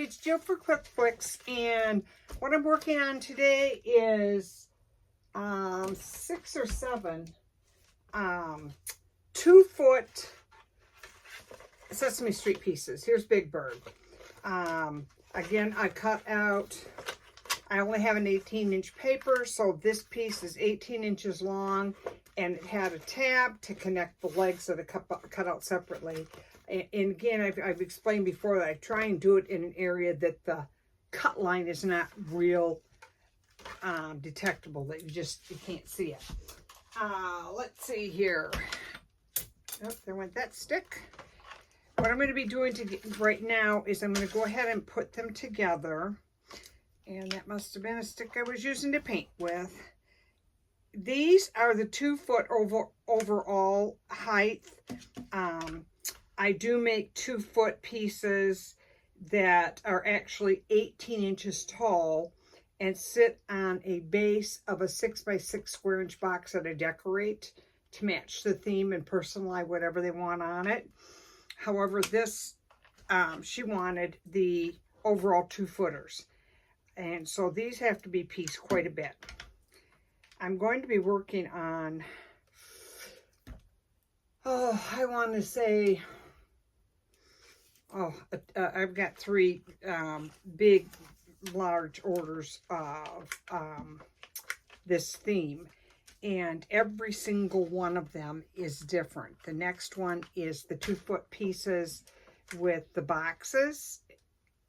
it's Jill for Cricflix, and what I'm working on today is 6 or 7 2-foot Sesame Street pieces. Here's Big Bird. Again, I cut out, I only have an 18-inch paper, so this piece is 18 inches long, and it had a tab to connect the legs that I cut out separately. And again, I've explained before that I try and do it in an area that the cut line is not real detectable, that you can't see it. Let's see here. Oh, there went that stick. What I'm going to be doing right now is I'm going to go ahead and put them together. And that must have been a stick I was using to paint with. These are the 2-foot overall height. I do make 2-foot pieces that are actually 18 inches tall and sit on a base of a 6x6 square inch box that I decorate to match the theme and personalize whatever they want on it. However, this, she wanted the overall 2-footers. And so these have to be pieced quite a bit. I'm going to be working on, I want to say, I've got 3 big, large orders of this theme. And every single one of them is different. The next one is the 2-foot pieces with the boxes.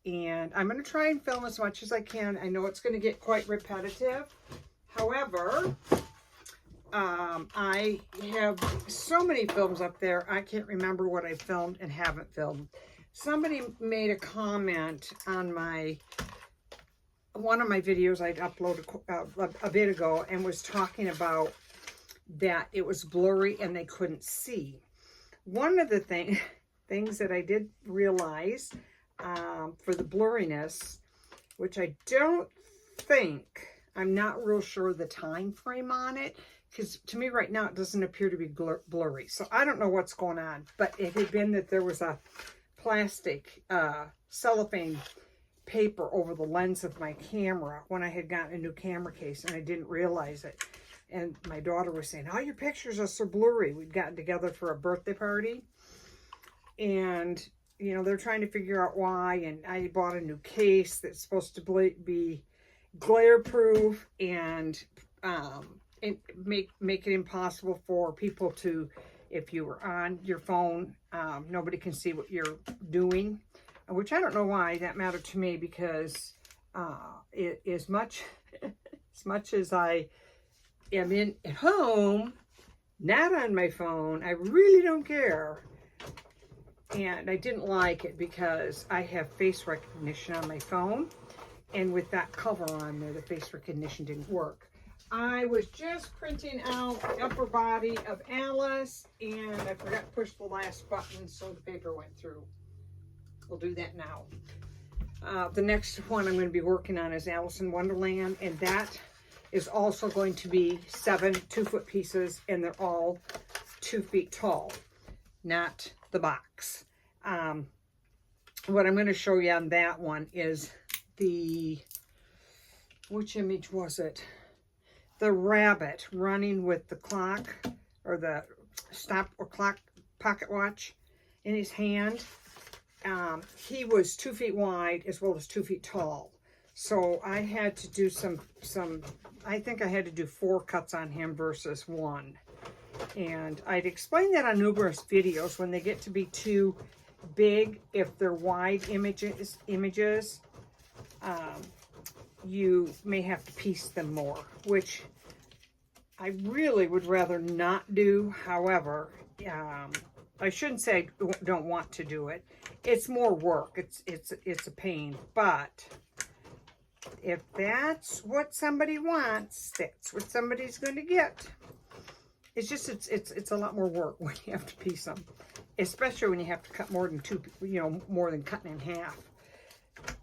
And I'm going to try and film as much as I can. I know it's going to get quite repetitive. However, I have so many films up there, I can't remember what I filmed and haven't filmed. Somebody made a comment on one of my videos I'd uploaded a bit ago, and was talking about that it was blurry and they couldn't see. One of the things that I did realize for the blurriness, which I don't think, I'm not real sure the time frame on it, because to me right now it doesn't appear to be blurry. So I don't know what's going on, but it had been that there was a plastic cellophane paper over the lens of my camera when I had gotten a new camera case, and I didn't realize it. And my daughter was saying, "Oh, your pictures are so blurry." We'd gotten together for a birthday party, and you know, they're trying to figure out why. And I bought a new case that's supposed to be glare proof and make it impossible for people to, if you were on your phone, nobody can see what you're doing. Which I don't know why that mattered to me, because as much as I am at home, not on my phone, I really don't care. And I didn't like it because I have face recognition on my phone, and with that cover on there, the face recognition didn't work. I was just printing out the upper body of Alice, and I forgot to push the last button, so the paper went through. We'll do that now. The next one I'm going to be working on is Alice in Wonderland, and that is also going to be 7 2-foot pieces, and they're all 2 feet tall, not the box. What I'm going to show you on that one is which image was it? The rabbit running with the clock, or the stop or clock pocket watch in his hand. He was 2 feet wide as well as 2 feet tall. So I had to do I think I had to do 4 cuts on him versus 1. And I'd explained that on numerous videos. When they get to be too big, if they're wide images, you may have to piece them more, which I really would rather not do. However, I shouldn't say I don't want to do it. It's more work. It's a pain. But if that's what somebody wants, that's what somebody's going to get. It's just it's a lot more work when you have to piece them, especially when you have to cut more than 2, more than cutting in half.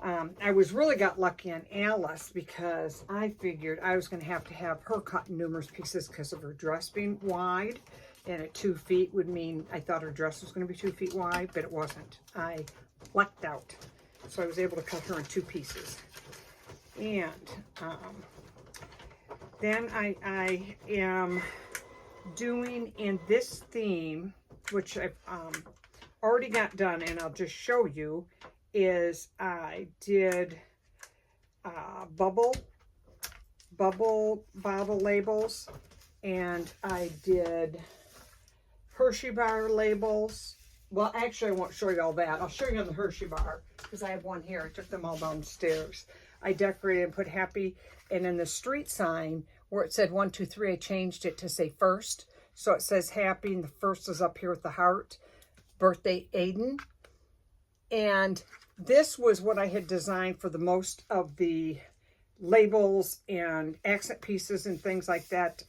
I really got lucky on Alice, because I figured I was going to have her cut in numerous pieces because of her dress being wide. And at 2 feet would mean I thought her dress was going to be 2 feet wide, but it wasn't. I lucked out. So I was able to cut her in 2 pieces. And then I am doing in this theme, which I've already got done, and I'll just show you, is I did bubble bottle labels, and I did Hershey bar labels. Well, actually, I won't show you all that. I'll show you on the Hershey bar, because I have one here. I took them all downstairs. I decorated and put happy, and in the street sign, where it said 1, 2, 3, I changed it to say first. So it says happy, and the first is up here with the heart. Birthday, Aiden. And this was what I had designed for the most of the labels and accent pieces and things like that.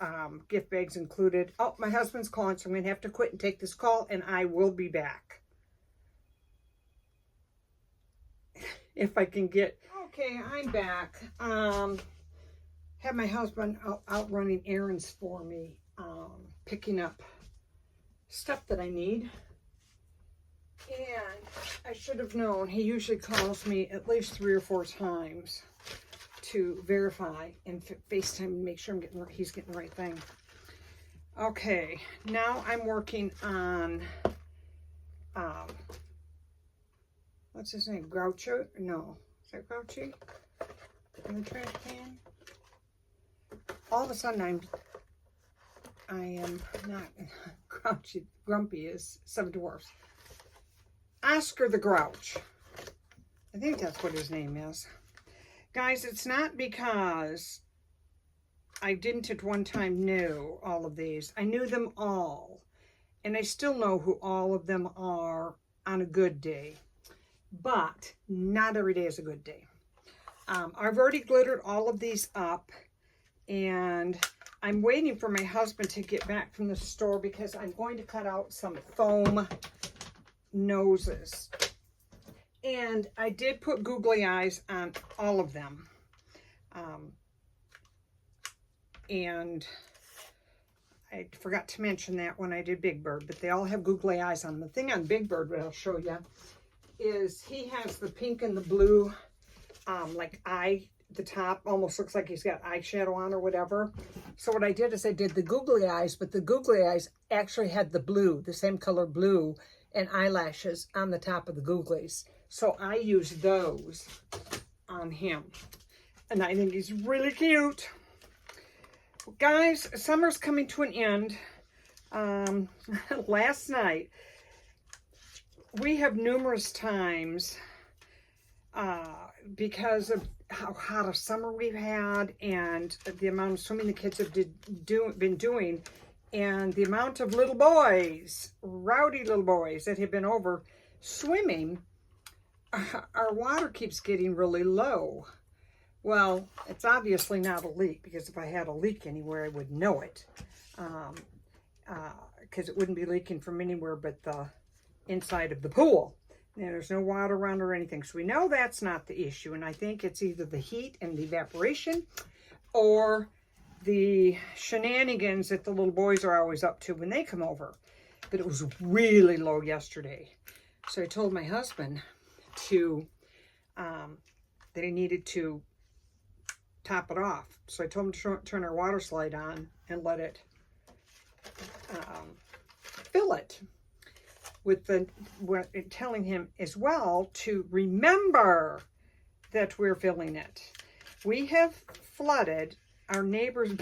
Gift bags included. Oh, my husband's calling, so I'm going to have to quit and take this call, and I will be back. If I can get... Okay, I'm back. Have my husband out running errands for me, picking up stuff that I need. And I should have known, he usually calls me at least 3 or 4 times to verify and FaceTime and make sure he's getting the right thing. Okay, now I'm working on, what's his name? Groucho? No. Is that Grouchy? In the trash can? All of a sudden I am not Grouchy. Grumpy is 7 Dwarfs. Oscar the Grouch. I think that's what his name is. Guys, it's not because I didn't at one time know all of these. I knew them all. And I still know who all of them are on a good day. But not every day is a good day. I've already glittered all of these up. And I'm waiting for my husband to get back from the store, because I'm going to cut out some foam noses. And I did put googly eyes on all of them. And I forgot to mention that when I did Big Bird, but they all have googly eyes on them. The thing on Big Bird, that I'll show you, is he has the pink and the blue, like eye, the top almost looks like he's got eyeshadow on or whatever. So what I did is I did the googly eyes, but the googly eyes actually had the blue, the same color blue, and eyelashes on the top of the googlies. So I used those on him. And I think he's really cute. Guys, summer's coming to an end. Last night, we have numerous times, because of how hot a summer we've had and the amount of swimming the kids have been doing, and the amount of little boys, rowdy little boys that have been over swimming, our water keeps getting really low. Well, it's obviously not a leak, because if I had a leak anywhere, I would know it. Because it wouldn't be leaking from anywhere but the inside of the pool. And there's no water around or anything. So we know that's not the issue. And I think it's either the heat and the evaporation, or the shenanigans that the little boys are always up to when they come over. But it was really low yesterday. So I told my husband to, that he needed to top it off. So I told him to turn our water slide on and let it fill it. Telling him as well to remember that we're filling it. We have flooded our neighbor's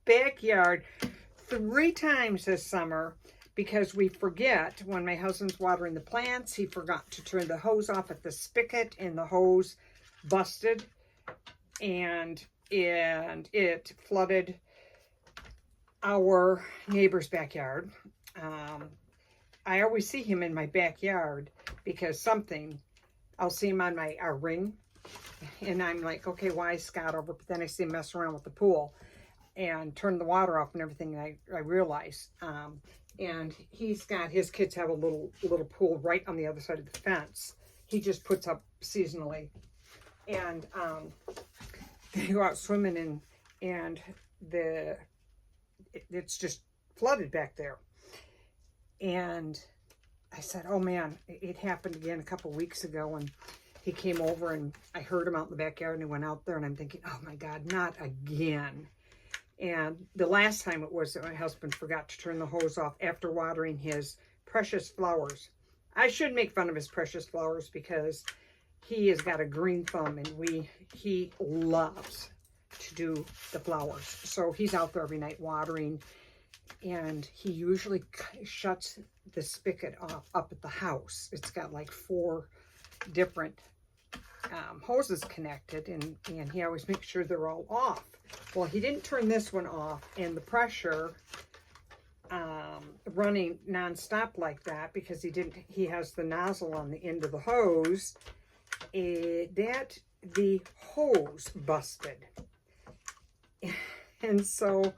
backyard 3 times this summer, because we forget, when my husband's watering the plants, he forgot to turn the hose off at the spigot, and the hose busted, and it flooded our neighbor's backyard. I always see him in my backyard, because I'll see him on our ring, and I'm like, okay, why is Scott over? But then I see him mess around with the pool and turn the water off and everything, and I realize, and his kids have a little pool right on the other side of the fence. He just puts up seasonally, and they go out swimming, and it's just flooded back there. And I said, oh man, it happened again a couple weeks ago, and he came over and I heard him out in the backyard and he went out there and I'm thinking, oh my God, not again. And the last time it was that my husband forgot to turn the hose off after watering his precious flowers. I should make fun of his precious flowers because he has got a green thumb and he loves to do the flowers. So he's out there every night watering, and he usually shuts the spigot off up at the house. It's got like 4 different hoses connected, and he always makes sure they're all off. Well, he didn't turn this one off, and the pressure running non-stop like that, because he has the nozzle on the end of the hose, the hose busted. And so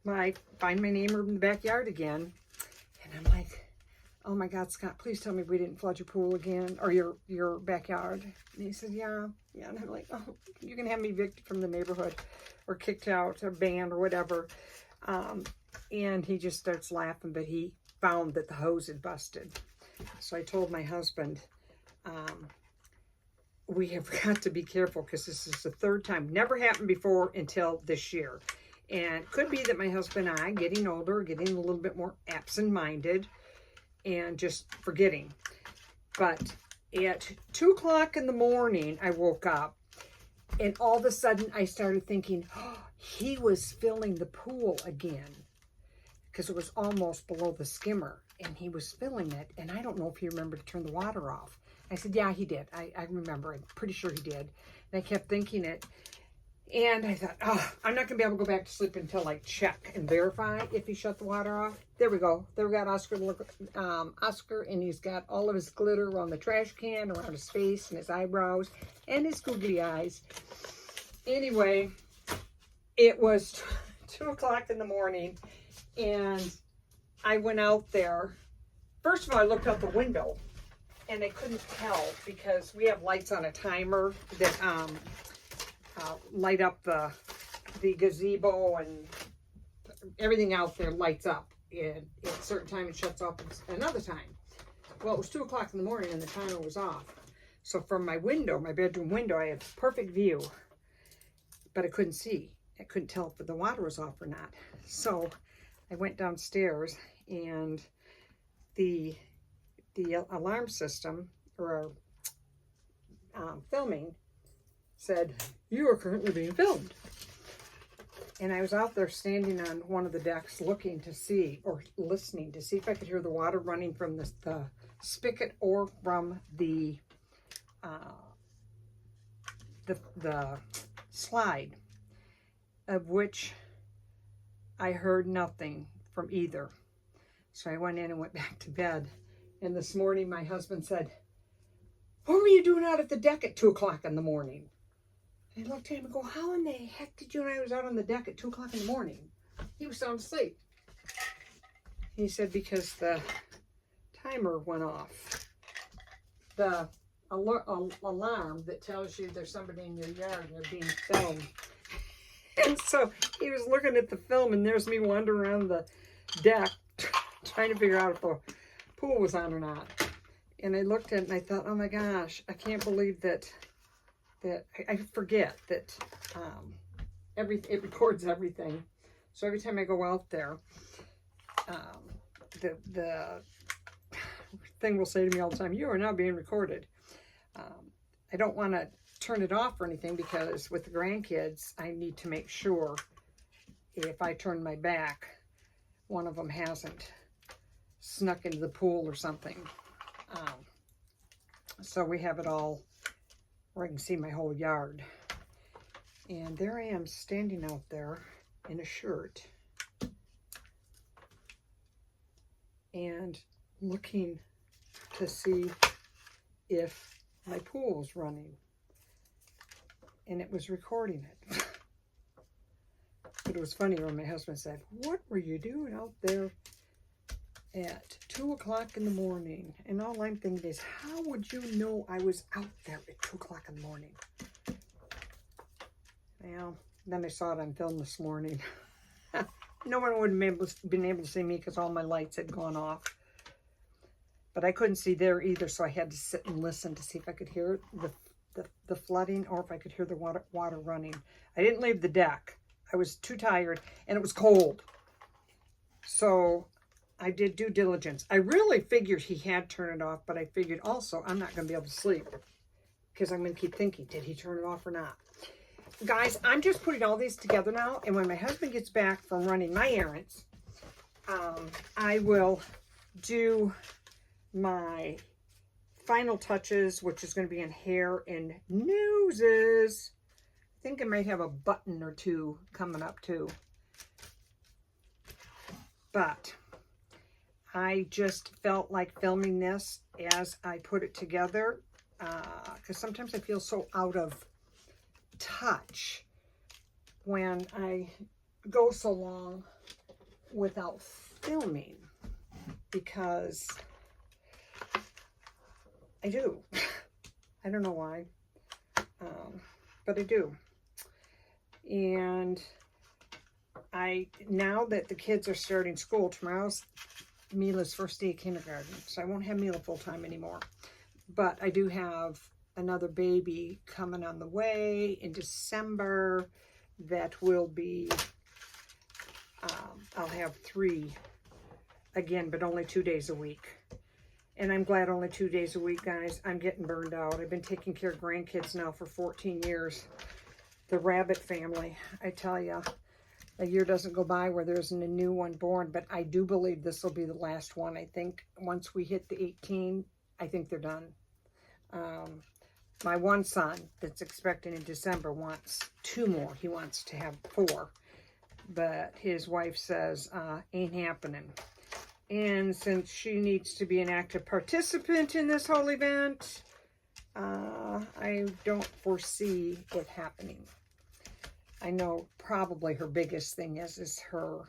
I find my neighbor in the backyard again, and I'm like, oh my God, Scott, please tell me we didn't flood your pool again, or your backyard. And he said, yeah. And I'm like, oh, you can have me evicted from the neighborhood or kicked out or banned or whatever. And he just starts laughing, but he found that the hose had busted. So I told my husband, we have got to be careful because this is the 3rd time. Never happened before until this year. And it could be that my husband and I, getting older, getting a little bit more absent-minded and just forgetting. But at 2 o'clock in the morning, I woke up and all of a sudden I started thinking, oh, he was filling the pool again, because it was almost below the skimmer and he was filling it. And I don't know if he remembered to turn the water off. I said, yeah, he did. I remember. I'm pretty sure he did. And I kept thinking it. And I thought, oh, I'm not going to be able to go back to sleep until I check and verify if he shut the water off. There we go. There we got Oscar, Oscar, and he's got all of his glitter around the trash can, around his face and his eyebrows and his googly eyes. Anyway, it was 2 o'clock in the morning, and I went out there. First of all, I looked out the window, and I couldn't tell because we have lights on a timer that light up the gazebo, and everything out there lights up. And at a certain time it shuts off another time. Well, it was 2 o'clock in the morning and the timer was off. So from my window, my bedroom window, I had perfect view, but I couldn't see. I couldn't tell if the water was off or not. So I went downstairs, and the alarm system, or filming, said, you are currently being filmed. And I was out there standing on one of the decks looking to see, or listening to see if I could hear the water running from the spigot or from the slide, of which I heard nothing from either. So I went in and went back to bed. And this morning my husband said, what were you doing out at the deck at 2 o'clock in the morning? And I looked at him and go, how in the heck did you know I was out on the deck at 2 o'clock in the morning? He was sound asleep. He said, because the timer went off. The alarm that tells you there's somebody in your yard and they're being filmed. And so he was looking at the film, and there's me wandering around the deck trying to figure out if the pool was on or not. And I looked at it and I thought, oh my gosh, I can't believe that I forget that it records everything. So every time I go out there, the thing will say to me all the time, you are now being recorded. I don't want to turn it off or anything, because with the grandkids, I need to make sure if I turn my back, one of them hasn't snuck into the pool or something. So we have it all where I can see my whole yard. And there I am standing out there in a shirt and looking to see if my pool was running. And it was recording it. But it was funny when my husband said, what were you doing out there at 2 o'clock in the morning? And all I'm thinking is, how would you know I was out there at 2 o'clock in the morning? Well, then I saw it on film this morning. No one would have been able to see me because all my lights had gone off. But I couldn't see there either, so I had to sit and listen to see if I could hear the flooding or if I could hear the water running. I didn't leave the deck. I was too tired, and it was cold. So I did due diligence. I really figured he had turned it off, but I figured also I'm not going to be able to sleep because I'm going to keep thinking, did he turn it off or not? Guys, I'm just putting all these together now, and when my husband gets back from running my errands, I will do my final touches, which is going to be in hair and noses. I think I might have a button or two coming up too. But I just felt like filming this as I put it together, because sometimes I feel so out of touch when I go so long without filming, because I do. I don't know why, but I do. And now that the kids are starting school, tomorrow's Mila's first day of kindergarten, so I won't have Mila full-time anymore. But I do have another baby coming on the way in December that will be, I'll have 3 again, but only 2 days a week. And I'm glad only 2 days a week, guys. I'm getting burned out. I've been taking care of grandkids now for 14 years. The rabbit family, I tell you. A year doesn't go by where there isn't a new one born, but I do believe this will be the last one. I think once we hit the 18, I think they're done. My one son that's expecting in December wants 2 more. He wants to have 4, but his wife says, ain't happening. And since she needs to be an active participant in this whole event, I don't foresee it happening. I know probably her biggest thing is her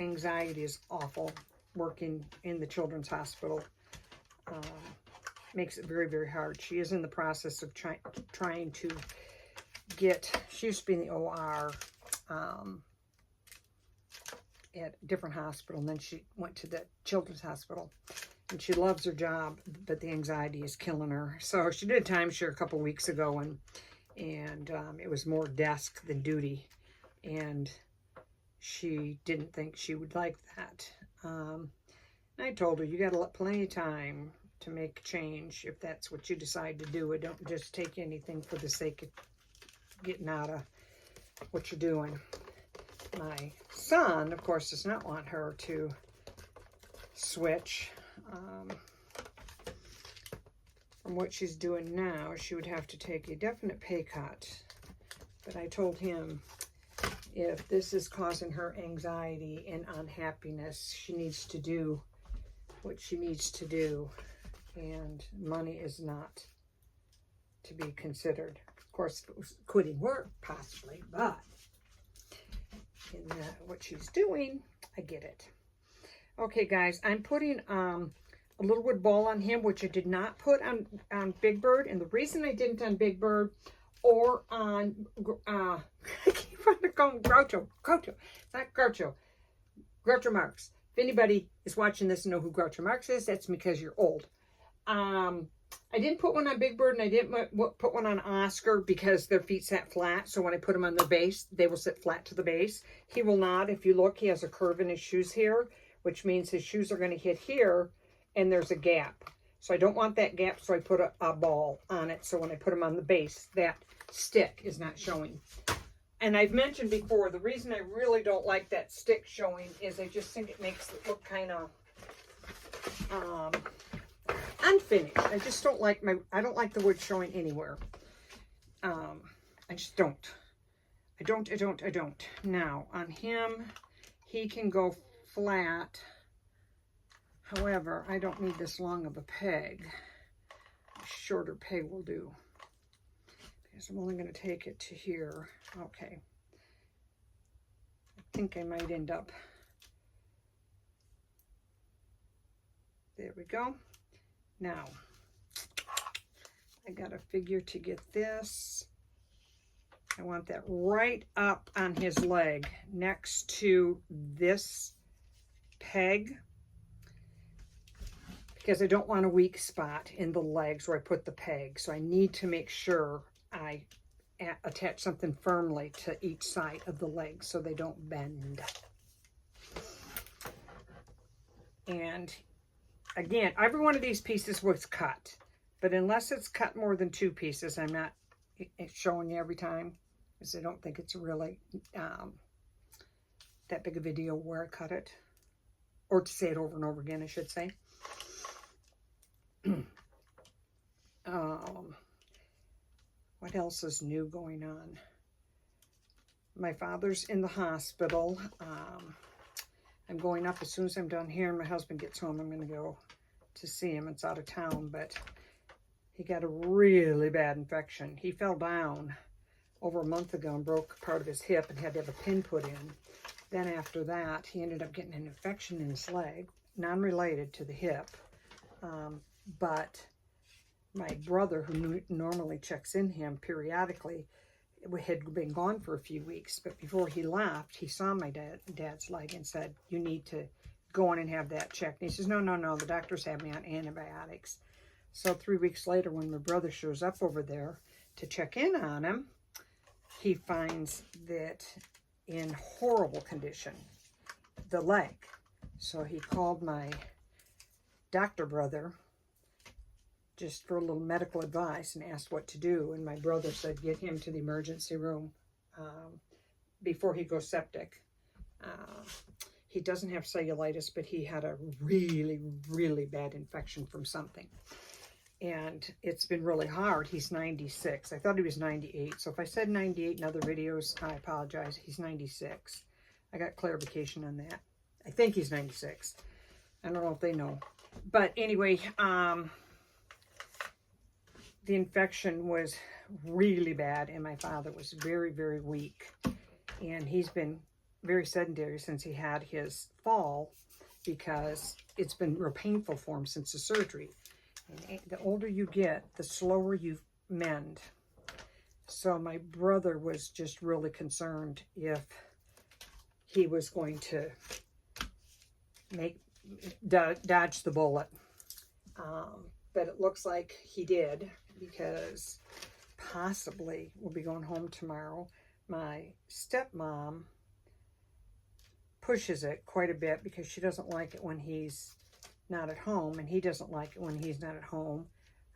anxiety is awful. Working in the children's hospital makes it very, very hard. She is in the process of trying to get, she used to be in the OR at a different hospital, and then she went to the children's hospital. And she loves her job, but the anxiety is killing her. So she did a timeshare a couple weeks ago, and it was more desk than duty, and she didn't think she would like that. And I told her, you got plenty of time to make a change if that's what you decide to do. Don't just take anything for the sake of getting out of what you're doing. My son, of course, does not want her to switch. From what she's doing now, she would have to take a definite pay cut. But I told him, if this is causing her anxiety and unhappiness, she needs to do what she needs to do. And money is not to be considered. Of course, if it was quitting work, possibly, but in what she's doing, I get it. Okay, guys, I'm putting a Littlewood ball on him, which I did not put on Big Bird. And the reason I didn't on Big Bird or on, I keep on calling Groucho. It's not Groucho. Groucho Marx. If anybody is watching this and know who Groucho Marx is, that's because you're old. I didn't put one on Big Bird, and I didn't put one on Oscar because their feet sat flat. So when I put them on the base, they will sit flat to the base. He will not. If you look, he has a curve in his shoes here, which means his shoes are going to hit here, and there's a gap. So I don't want that gap, so I put a ball on it. So when I put them on the base, that stick is not showing. And I've mentioned before, the reason I really don't like that stick showing is I just think it makes it look kind of unfinished. I just don't like I don't like the wood showing anywhere. I just don't. I don't. Now, on him, he can go flat. However, I don't need this long of a peg. A shorter peg will do. Because I'm only going to take it to here. Okay. I think I might end up. There we go. Now, I got to figure to get this. I want that right up on his leg next to this peg. because I don't want a weak spot in the legs where I put the peg. So I need to make sure I attach something firmly to each side of the legs so they don't bend. And again, every one of these pieces was cut, but unless it's cut more than 2 pieces, I'm not showing you every time, because I don't think it's really that big a video where I cut it, or to say it over and over again, I should say. What else is new going on? My father's in the hospital. I'm going up as soon as I'm done here and my husband gets home. I'm going to go to see him. It's out of town, but he got a really bad infection. He fell down over a month ago and broke part of his hip and had to have a pin put in. Then after that, he ended up getting an infection in his leg, non-related to the hip. But my brother, who normally checks in him periodically, had been gone for a few weeks, but before he left, he saw my dad's leg and said, you need to go in and have that checked. And he says, no, the doctors have me on antibiotics. So 3 weeks later, when my brother shows up over there to check in on him, he finds that in horrible condition, the leg. So he called my doctor brother just for a little medical advice and asked what to do. And my brother said, get him to the emergency room before he goes septic. He doesn't have cellulitis, but he had a really, really bad infection from something. And it's been really hard. He's 96. I thought he was 98. So if I said 98 in other videos, I apologize. He's 96. I got clarification on that. I think he's 96. I don't know if they know. But anyway, the infection was really bad, and my father was very, very weak. And he's been very sedentary since he had his fall, because it's been real painful for him since the surgery. And the older you get, the slower you mend. So my brother was just really concerned if he was going to dodge the bullet. But it looks like he did, because possibly we'll be going home tomorrow. My stepmom pushes it quite a bit because she doesn't like it when he's not at home, and he doesn't like it when he's not at home.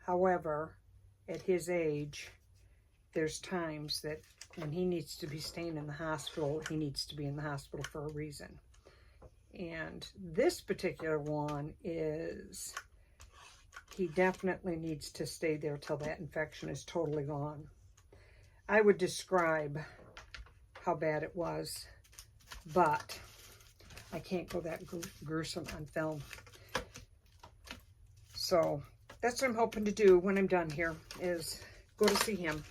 However, at his age, there's times that when he needs to be staying in the hospital, he needs to be in the hospital for a reason. And this particular one is, he definitely needs to stay there till that infection is totally gone. I would describe how bad it was, but I can't go that gruesome on film. So that's what I'm hoping to do when I'm done here, is go to see him.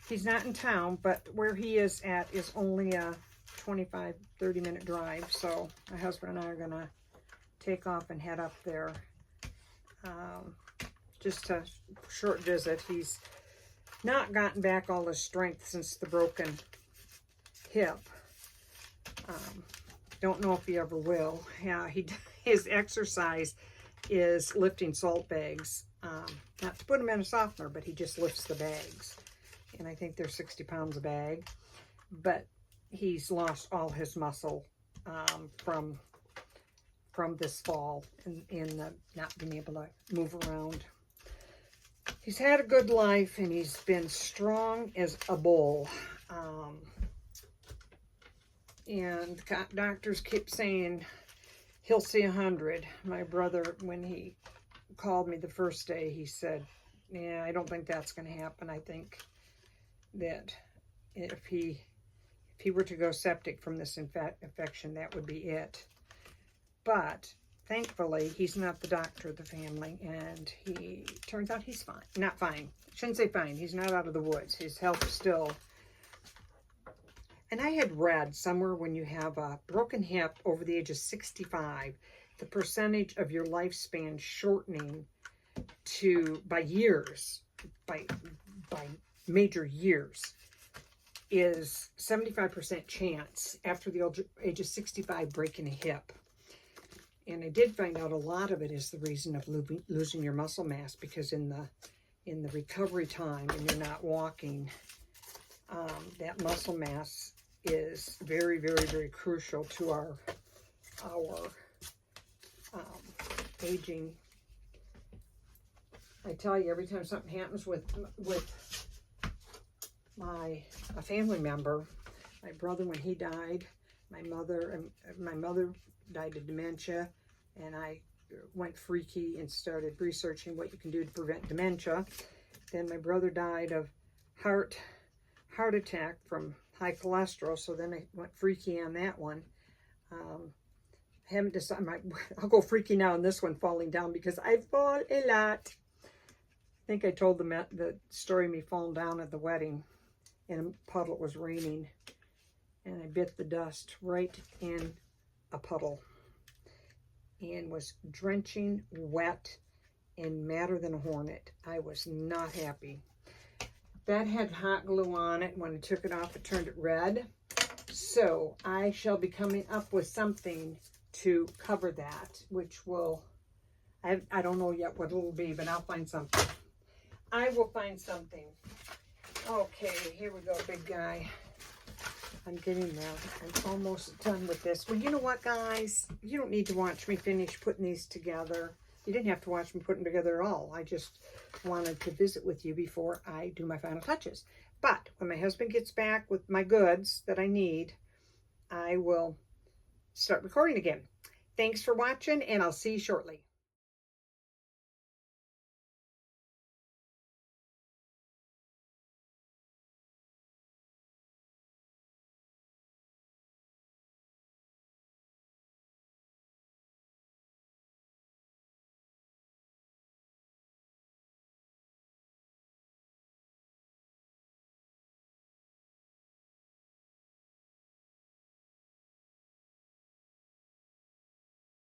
He's not in town, but where he is at is only a 25-30 minute drive. So my husband and I are going to take off and head up there. Just a short visit. He's not gotten back all his strength since the broken hip. Don't know if he ever will. Yeah, his exercise is lifting salt bags. Not to put him in a softener, but he just lifts the bags. And I think they're 60 pounds a bag. But he's lost all his muscle from this fall in not being able to move around. He's had a good life, and he's been strong as a bull. And doctors keep saying he'll see 100. My brother, when he called me the first day, he said, yeah, I don't think that's going to happen. I think that if he were to go septic from this infection, that would be it. But thankfully, he's not the doctor of the family, and he turns out he's fine. Not fine. Shouldn't say fine. He's not out of the woods. His health is still. And I had read somewhere, when you have a broken hip over the age of 65, the percentage of your lifespan shortening by years, by major years, is 75% chance after the age of 65 breaking a hip. And I did find out a lot of it is the reason of losing your muscle mass, because in the recovery time when you're not walking, that muscle mass is very, very, very crucial to our aging. I tell you, every time something happens with a family member, my brother when he died, my mother died of dementia, and I went freaky and started researching what you can do to prevent dementia. Then my brother died of heart attack from high cholesterol, so then I went freaky on that one. I haven't decided. I'll go freaky now on this one, falling down, because I fall a lot. I think I told them the story of me falling down at the wedding in a puddle. It was raining, and I bit the dust right in a puddle and was drenching wet and madder than a hornet. I was not happy. That had hot glue on it. When I took it off, it turned it red. So I shall be coming up with something to cover that, which will, I don't know yet what it'll be, but I'll find something. I will find something. Okay, here we go, big guy. I'm getting there. I'm almost done with this. Well, you know what, guys? You don't need to watch me finish putting these together. You didn't have to watch me put them together at all. I just wanted to visit with you before I do my final touches. But when my husband gets back with my goods that I need, I will start recording again. Thanks for watching, and I'll see you shortly.